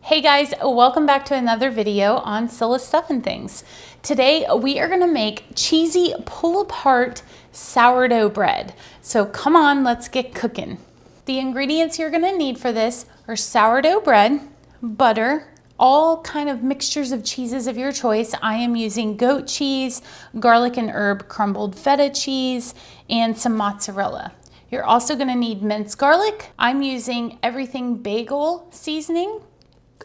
Hey guys, welcome back to another video on Priscilla's Stuffing Things. Today we are gonna make cheesy pull-apart sourdough bread. So come on, let's get cooking. The ingredients you're gonna need for this are sourdough bread, butter, all kind of mixtures of cheeses of your choice. I am using goat cheese, garlic and herb crumbled feta cheese, and some mozzarella. You're also gonna need minced garlic. I'm using everything bagel seasoning,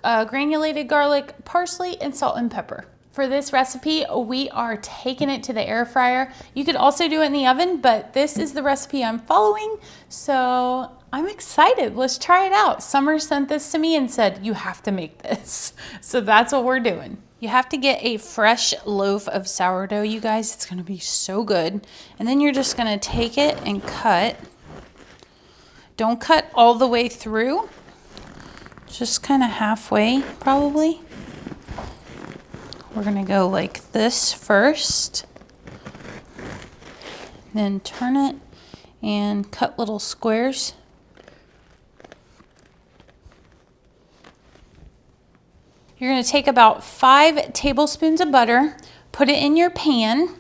granulated garlic, parsley, and salt and pepper. For this recipe, we are taking it to the air fryer. You could also do it in the oven, but this is the recipe I'm following, so I'm excited. Let's try it out. Summer sent this to me and said, you have to make this. So that's what we're doing. You have to get a fresh loaf of sourdough, you guys. It's gonna be so good. And then you're just gonna take it and cut. Don't cut all the way through. Just kind of halfway, probably. We're gonna go like this first, then turn it and cut little squares. You're gonna take about 5 tablespoons of butter, put it in your pan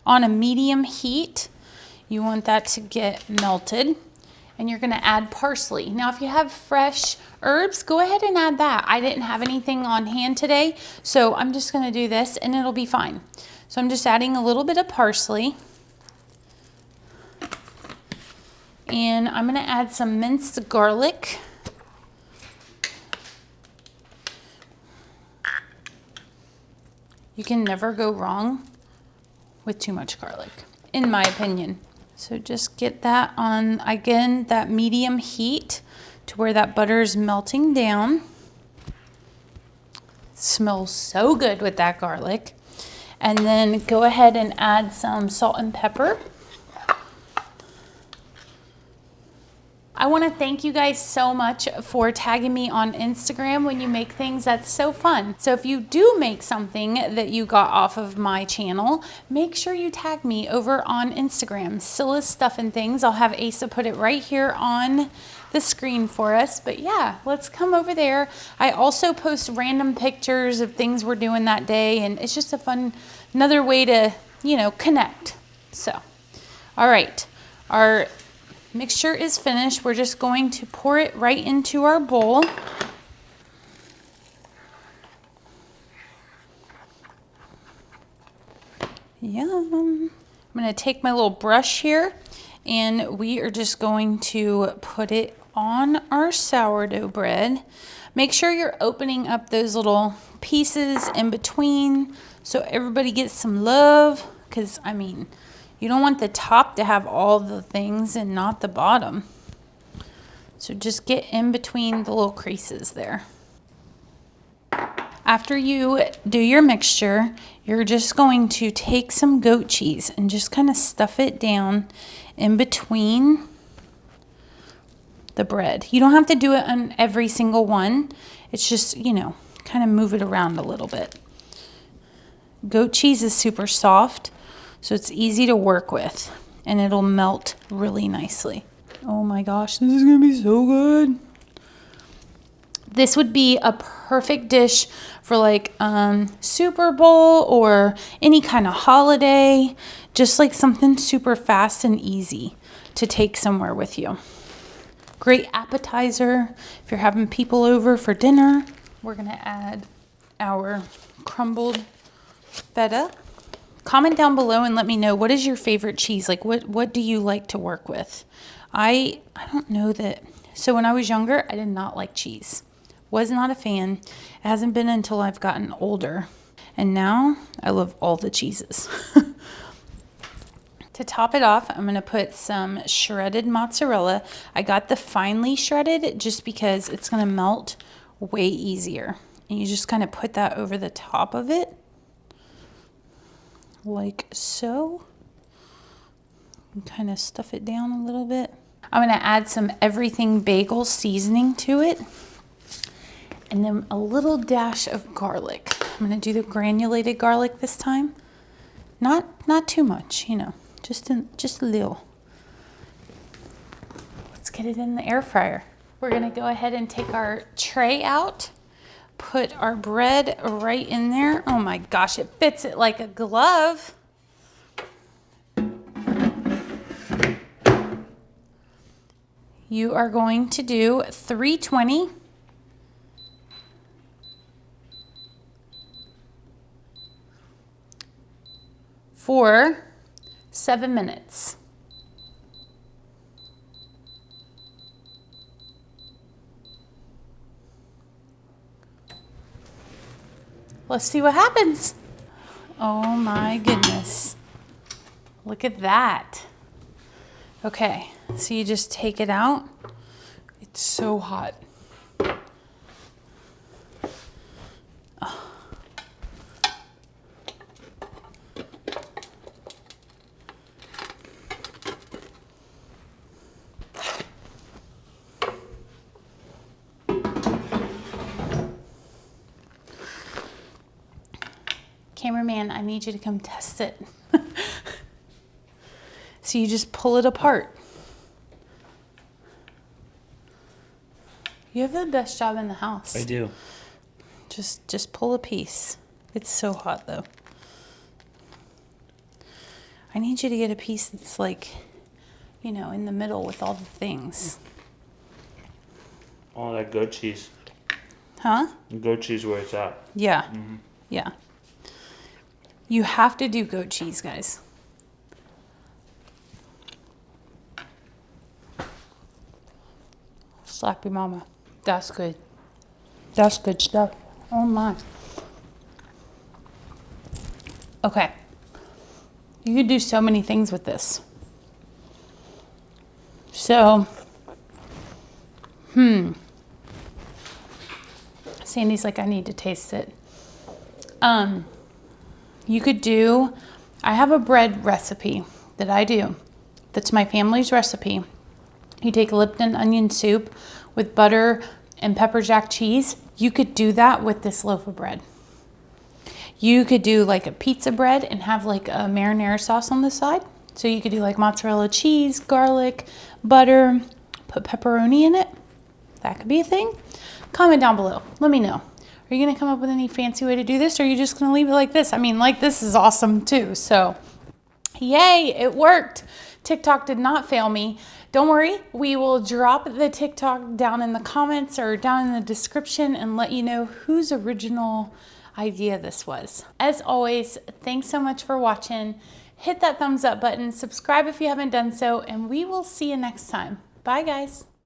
on a medium heat. You want that to get melted. And you're gonna add parsley. Now, if you have fresh herbs, go ahead and add that. I didn't have anything on hand today, so I'm just gonna do this and it'll be fine. So I'm just adding a little bit of parsley. And I'm gonna add some minced garlic. You can never go wrong with too much garlic, in my opinion. So just get that on, again, that medium heat to where that butter is melting down. It smells so good with that garlic. And then go ahead and add some salt and pepper. I want to thank you guys so much for tagging me on Instagram when you make things. That's so fun. So if you do make something that you got off of my channel, make sure you tag me over on Instagram, Priscilla's Stuffing Things. I'll have Asa put it right here on the screen for us. But yeah, let's come over there. I also post random pictures of things we're doing that day, and it's just a fun, another way to, you know, connect. So, all right, our mixture is finished. We're just going to pour it right into our bowl. Yum. I'm going to take my little brush here and we are just going to put it on our sourdough bread. Make sure you're opening up those little pieces in between so everybody gets some love, because I mean, you don't want the top to have all the things and not the bottom. So just get in between the little creases there. After you do your mixture, you're just going to take some goat cheese and just kind of stuff it down in between the bread. You don't have to do it on every single one. It's just, you know, kind of move it around a little bit. Goat cheese is super soft, so it's easy to work with, and it'll melt really nicely. Oh my gosh, this is gonna be so good. This would be a perfect dish for like Super Bowl or any kind of holiday, just like something super fast and easy to take somewhere with you. Great appetizer if you're having people over for dinner. We're gonna add our crumbled feta. Comment down below and let me know, what is your favorite cheese? Like what do you like to work with? I don't know that. So when I was younger, I did not like cheese. Was not a fan. It hasn't been until I've gotten older. And now I love all the cheeses. To top it off, I'm gonna put some shredded mozzarella. I got the finely shredded just because it's gonna melt way easier. And you just kind of put that over the top of it, like so. And kind of stuff it down a little bit. I'm gonna add some everything bagel seasoning to it. And then a little dash of garlic. I'm gonna do the granulated garlic this time. Not too much, you know, just a little. Let's get it in the air fryer. We're gonna go ahead and take our tray out, put our bread right in there. Oh my gosh, it fits it like a glove. You are going to do 320. For 7 minutes. Let's see what happens. Oh my goodness. Look at that. Okay, so you just take it out. It's so hot. Cameraman, I need you to come test it. So you just pull it apart. You have the best job in the house. I do. Just pull a piece. It's so hot though. I need you to get a piece that's like, you know, in the middle with all the things. Oh, that goat cheese. Huh? Goat cheese where it's at. Yeah. Mm-hmm. Yeah. You have to do goat cheese, guys. Slap your mama. That's good. That's good stuff. Oh my. Okay. You could do so many things with this. So, Sandy's like, I need to taste it. You could do, I have a bread recipe that I do. That's my family's recipe. You take Lipton onion soup with butter and pepper jack cheese. You could do that with this loaf of bread. You could do like a pizza bread and have like a marinara sauce on the side. So you could do like mozzarella cheese, garlic, butter, put pepperoni in it. That could be a thing. Comment down below. Let me know. Are you going to come up with any fancy way to do this, or are you just going to leave it like this? I mean, like, this is awesome too. So, yay, it worked. TikTok did not fail me. Don't worry, we will drop the TikTok down in the comments or down in the description and let you know whose original idea this was. As always, thanks so much for watching. Hit that thumbs up button, subscribe if you haven't done so, and we will see you next time. Bye, guys.